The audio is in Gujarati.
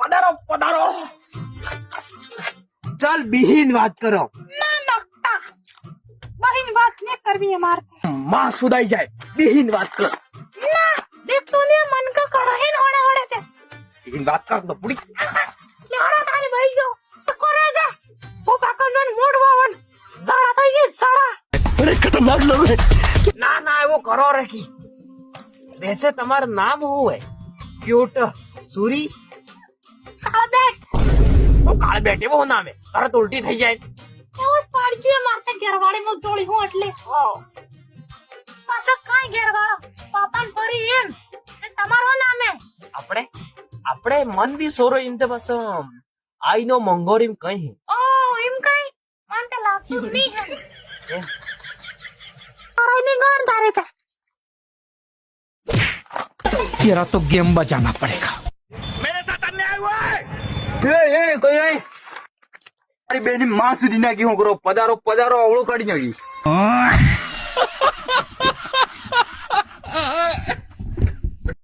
પધારો પધારો. ચાલ બિહીન વાત કરો. ના નકટા બહીન વાત ને કરવી અમાર માં સુદાઈ જાય. બિહીન વાત કર. ના દેખ તો ને મન કા કઢાઈ ઓડે ઓડે છે બિહીન વાત કર તો પૂરી. લેડા તારી ભાઈ જો કરે છે ઓ કાકા જન મોડ વાવન સાડા થઈ છે સાડા. અરે ખતરનાક લોગ હે. ના ના એવો કરો રખી. વૈસે તમારું નામ શું है? क्यूट सूरी કાળબેટ वो काल बैठे वो नाम है. तारा तो उल्टी થઈ જાય. એવો પાડજો મારતે ઘરવાળી માં જોડી હું એટલે પાછા કાઈ ઘરવાળો પાપાન પરી એમ એ તમારો નામ હે. આપણે મન બી સોરો ઇમ તે બસ આઈ નો મંગોરીમ કઈ ઓ એમ કઈ મને લાગતું જ નહીં હે એમ. અરે ની ગાન ધારે છે तेरा तो गेम बजाना पड़ेगा. मेरे साथ अन्याय हुआ है. ए कोई आई. अरे बेनी मां सुधी ना की હું કરો પધારો પધારો અવળું કાઢી નાખી.